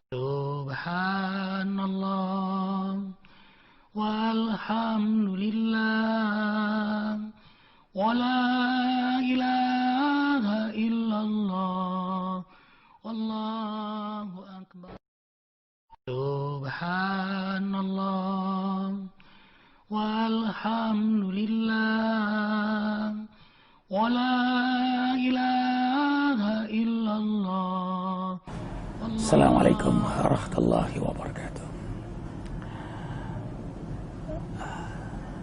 Subhanallah walhamdulillah wa la ilaha illallah wallahu akbar. Subhanallah walhamdulillah wa la ilaha illallah. Assalamualaikum warahmatullahi wabarakatuh.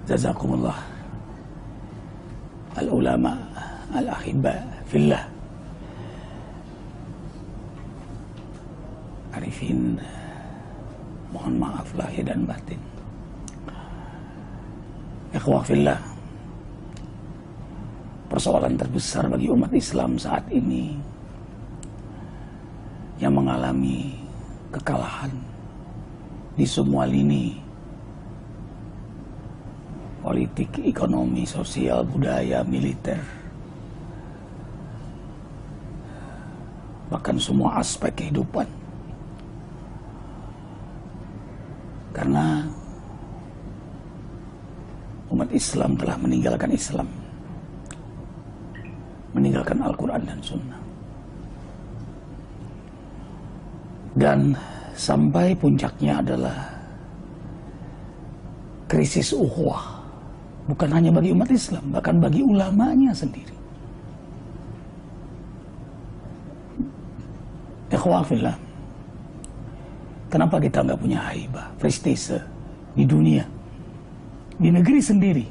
Jazakumullah al-ulama al-ahibba fillah. Arifin, mohon maaf lahir dan batin. Ikhwah fillah, persoalan terbesar bagi umat Islam saat ini yang mengalami kekalahan di semua lini politik, ekonomi, sosial, budaya, militer, bahkan semua aspek kehidupan. Karena umat Islam telah meninggalkan Islam, meninggalkan Al-Quran dan Sunnah. Dan sampai puncaknya adalah krisis ukhuwah, bukan hanya bagi umat Islam, bahkan bagi ulamanya sendiri. Ikhwah fillah, kenapa kita nggak punya haibah, prestise di dunia, di negeri sendiri?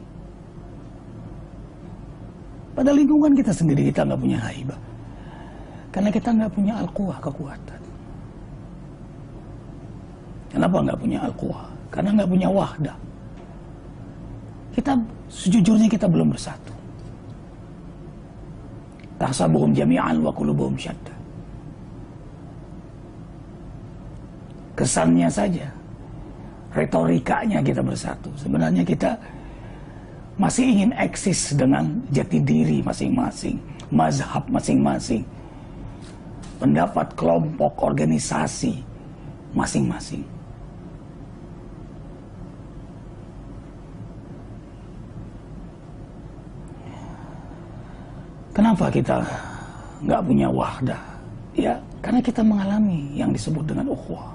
Pada lingkungan kita sendiri kita nggak punya haibah, karena kita nggak punya al-quwah, kekuatan. Kenapa nggak punya al-quwah? Karena nggak punya wahdah. Kita, sejujurnya kita belum bersatu. Tahsabuhum jami'an wa qulubuhum syatta. Kesannya saja, retorikanya kita bersatu. Sebenarnya kita masih ingin eksis dengan jati diri masing-masing, mazhab masing-masing, pendapat kelompok, organisasi masing-masing. Kenapa kita nggak punya wahdah? Ya, karena kita mengalami yang disebut dengan ukhuwah.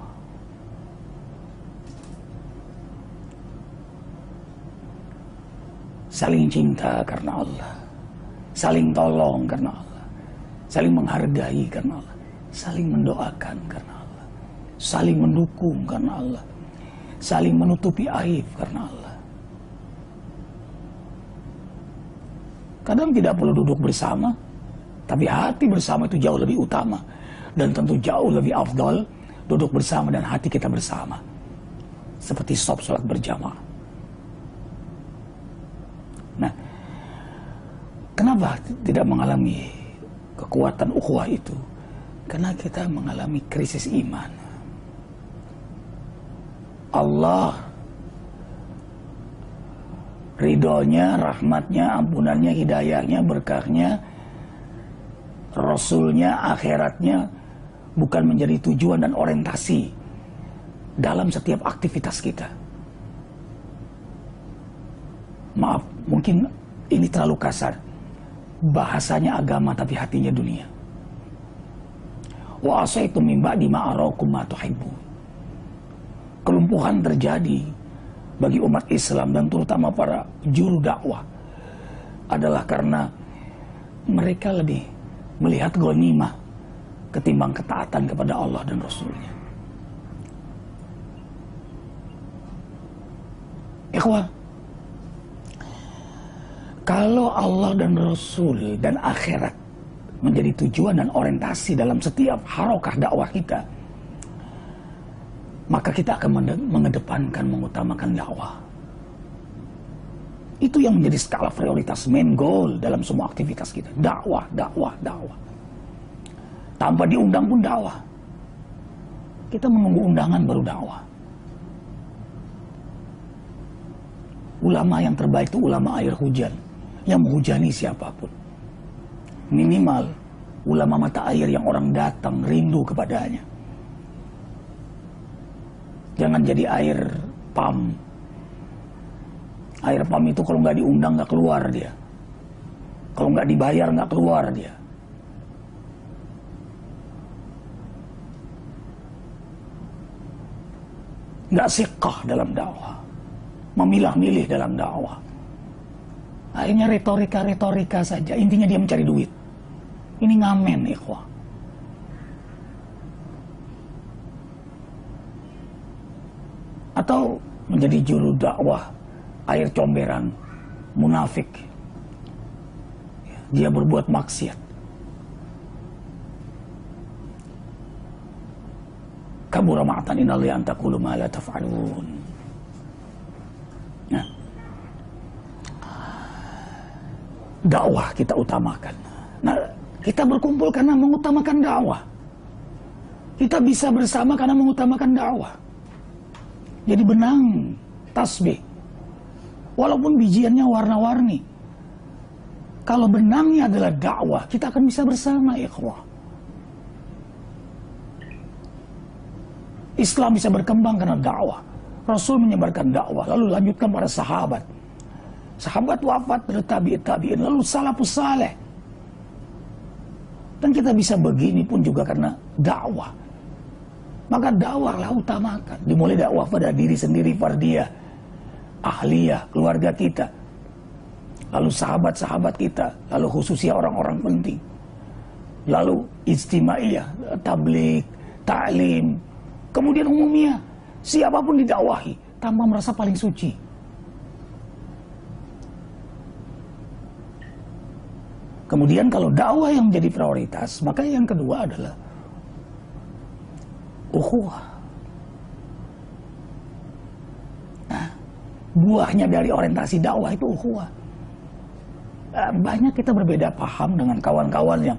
Saling cinta karena Allah, saling tolong karena Allah, saling menghargai karena Allah, saling mendoakan karena Allah, saling mendukung karena Allah, saling menutupi aib karena Allah. Kadang tidak perlu duduk bersama, tapi hati bersama itu jauh lebih utama. Dan tentu jauh lebih afdal duduk bersama dan hati kita bersama. Seperti sholat berjamaah. Nah, kenapa tidak mengalami kekuatan ukhuwah itu? Karena kita mengalami krisis iman. Allah ridhonya, rahmatnya, ampunannya, hidayahnya, berkahnya, Rasulnya, akhiratnya bukan menjadi tujuan dan orientasi dalam setiap aktivitas kita. Maaf, mungkin ini terlalu kasar. Bahasanya agama tapi hatinya dunia. Wa asaitum min ba'di ma arakum ma tuhibbun. Kelumpuhan terjadi bagi umat Islam dan terutama para juru dakwah adalah karena mereka lebih melihat ghanimah ketimbang ketaatan kepada Allah dan Rasulnya. Ikhwah, kalau Allah dan Rasul dan akhirat menjadi tujuan dan orientasi dalam setiap harokah dakwah kita, maka kita akan mengedepankan, mengutamakan dakwah. Itu yang menjadi skala prioritas, main goal dalam semua aktivitas kita. Dakwah, dakwah, dakwah. Tanpa diundang pun dakwah. Kita menunggu undangan baru dakwah. Ulama yang terbaik itu ulama air hujan, yang menghujani siapapun. Minimal ulama mata air yang orang datang rindu kepadanya. jangan jadi air pam. Air pam itu kalau nggak diundang nggak keluar dia. Kalau nggak dibayar nggak keluar dia. Nggak siqah dalam dakwah. Memilah-milih dalam dakwah. Akhirnya retorika saja. Intinya dia mencari duit. Ini ngamen, ikhwah. Atau menjadi juru dakwah air comberan, munafik. Dia berbuat maksiat. Kabura ma'atan innallaha an taqulu ma la taf'alun. Nah, dakwah kita utamakan. Nah, kita berkumpul karena mengutamakan dakwah. Kita bisa bersama karena mengutamakan dakwah. Jadi benang tasbih, walaupun bijiannya warna-warni, kalau benangnya adalah dakwah, kita akan bisa bersama, ikhwah. Islam bisa berkembang karena dakwah. Rasul menyebarkan dakwah, lalu lanjutkan para sahabat. Sahabat wafat, tabi'in, lalu salafus saleh. Dan kita bisa begini pun juga karena dakwah. Maka dakwahlah utamakan. Dimulai dakwah pada diri sendiri, fardiyah, ahliyah, keluarga kita. Lalu sahabat-sahabat kita. Lalu khususnya orang-orang penting. Lalu ijtimaiyah, tabligh, ta'lim. Kemudian umumnya, siapapun didakwahi tanpa merasa paling suci. Kemudian kalau dakwah yang menjadi prioritas, maka yang kedua adalah ukhuwah. Nah, buahnya dari orientasi dakwah itu ukhuwah. Banyak kita berbeda paham dengan kawan-kawan yang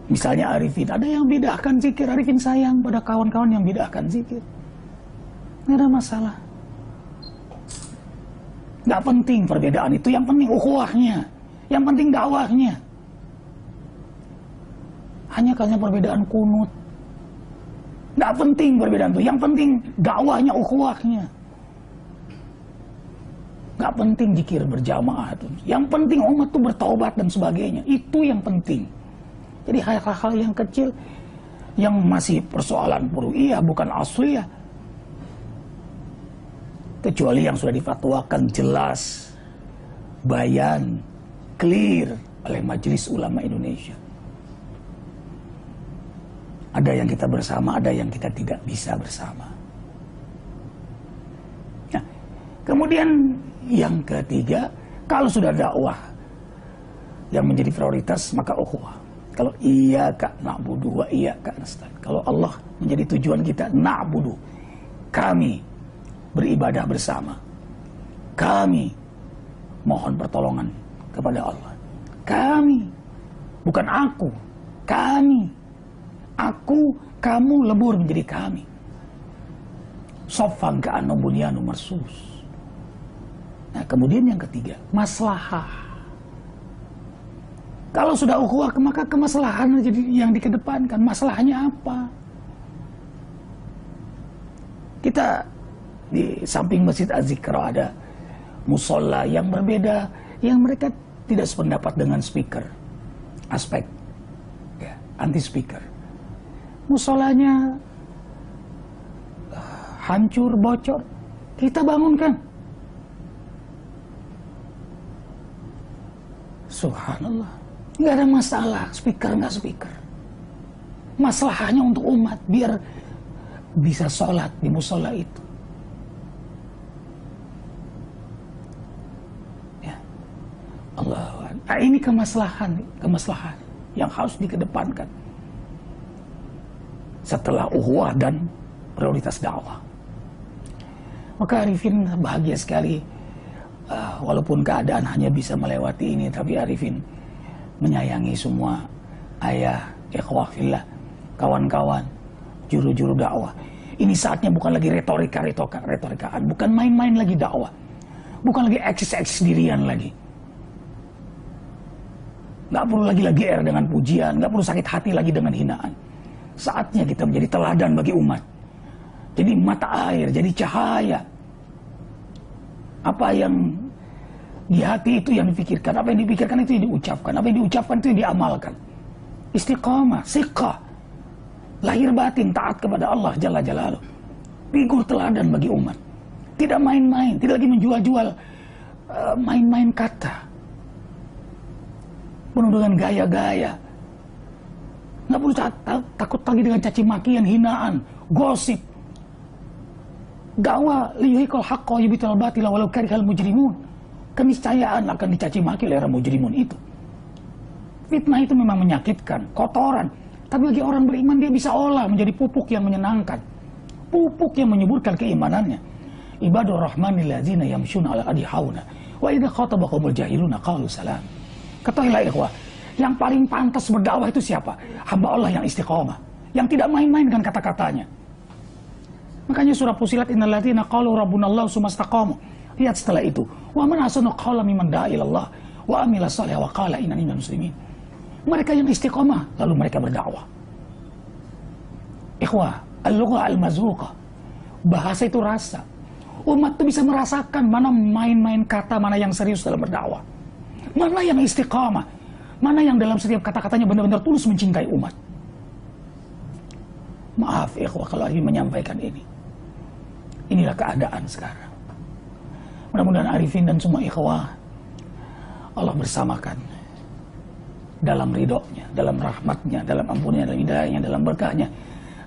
misalnya Arifin. Ada yang bedakan zikir, Arifin sayang pada kawan-kawan yang bedakan zikir. Nggak ada masalah. Nggak penting perbedaan itu, yang penting ukhuwahnya. Yang penting dakwahnya. Hanya karena perbedaan kunut. Nggak penting perbedaan itu. Yang penting dakwahnya, ukhuwahnya. Nggak penting zikir berjamaah itu. Yang penting umat itu bertaubat dan sebagainya. Itu yang penting. Jadi hal-hal yang kecil yang masih persoalan furu'iyah bukan asliyah. Kecuali yang sudah difatwakan jelas, bayan, clear oleh Majelis Ulama Indonesia. Ada yang kita bersama, ada yang kita tidak bisa bersama. Nah, kemudian yang ketiga, kalau sudah dakwah yang menjadi prioritas, maka ukhuwah. Kalau iyyaka na'budu wa iyyaka nasta'in. Kalau Allah menjadi tujuan kita, na'budu. Kami beribadah bersama. Kami mohon pertolongan kepada Allah. Kami, bukan aku. Kami. Aku, kamu lebur menjadi kami. Soffan ka'anna bunyanu marsus. Nah, kemudian yang ketiga, maslahah. Kalau sudah ukhuwah, maka kemaslahan jadi yang dikedepankan. Masalahnya apa? Kita di samping Masjid Az-Zikra ada musola yang berbeda, yang mereka tidak sependapat dengan speaker. Aspek ya, anti speaker. Musolanya hancur, bocor. Kita bangunkan. Subhanallah. Nggak ada masalah, speaker nggak speaker. Masalahnya untuk umat, biar bisa sholat di musola itu. Ya. Allah. Nah, ini kemaslahan yang harus dikedepankan. Setelah ukhuwah dan prioritas dakwah. Maka Arifin bahagia sekali. Walaupun keadaan hanya bisa melewati ini, tapi Arifin menyayangi semua ayah, ikhwah fillah, kawan-kawan, juru-juru dakwah. Ini saatnya bukan lagi retorikaan, bukan main-main lagi dakwah. Bukan lagi eksis dirian lagi. Nggak perlu lagi GR dengan pujian, nggak perlu sakit hati lagi dengan hinaan. Saatnya kita menjadi teladan bagi umat. jadi mata air, jadi cahaya. Apa yang di hati itu yang dipikirkan, apa yang dipikirkan itu yang diucapkan, apa yang diucapkan itu yang diamalkan. Istiqamah, siqah, lahir batin taat kepada Allah Jalla Jalaluh. Figur teladan bagi umat. Tidak main-main, tidak lagi menjual-jual main-main kata. Penuh dengan gaya-gaya. Nggak perlu takut lagi dengan caci makian, hinaan, gosip. Dakwah liyuhiqal haqqa yubital batila walau karihal mujrimun. Keniscayaan akan dicaci maki oleh orang mujrimun itu. Fitnah itu memang menyakitkan, kotoran. Tapi bagi orang beriman dia bisa olah menjadi pupuk yang menyenangkan. Pupuk yang menyuburkan keimanannya. Ibadur rahmanil ladzina yamshuna ala ardi hauna wa idza khatabahumul jahiluna qalu salam. Ketahuilah ikhwah, yang paling pantas berdakwah itu siapa? Hamba Allah yang istiqamah, yang tidak main-main dengan kata-katanya. Makanya surah Fussilat innal ladzina qalu rabbunallahu tsumastaqamu. Lihat setelah itu, wa man ahsanu qawlan mimman da'a ilallah wa amila shalih wa qala innani minal muslimin. Mereka yang istiqamah lalu mereka berdakwah. Ikhwah, al-lugha al-mazruqah. Bahasa itu rasa. Umat itu bisa merasakan mana main-main kata, mana yang serius dalam berdakwah. Mana yang istiqamah, mana yang dalam setiap kata-katanya benar-benar tulus mencintai umat. Maaf ikhwah kalau ingin menyampaikan ini. Inilah keadaan sekarang. Mudah-mudahan arifin dan semua ikhwah Allah bersamakan dalam ridhonya, dalam rahmatnya, dalam ampunnya, dalam hidayahnya, dalam berkahnya,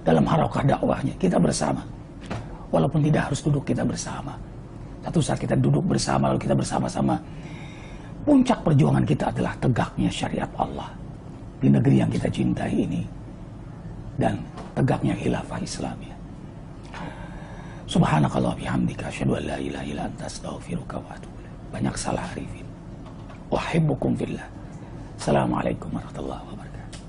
dalam harakah dakwahnya. Kita bersama. Walaupun tidak harus duduk, kita bersama. Satu saat kita duduk bersama, lalu kita bersama-sama. Puncak perjuangan kita adalah tegaknya syariat Allah di negeri yang kita cintai ini. Dan tegaknya khilafah Islamiyah. Subhanakallah bihamdika asyhadu an la ilaha illa anta astaghfiruka wa atubu ilaik. Banyak salah arifin. Uhibbukum fillah. Assalamualaikum warahmatullahi wabarakatuh.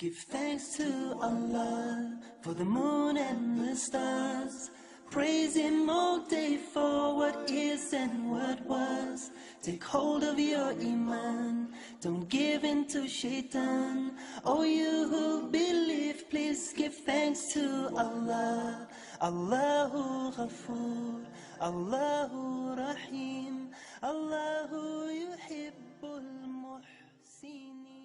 Give thanks to Allah for the moon and the stars. Praise Him all day for what is and what was. Take hold of your iman, don't give in to shaitan. Oh, you who believe, please give thanks to Allah. Allahu Ghafoor, Allahu Rahim, Allahu yuhibbul muhsinin.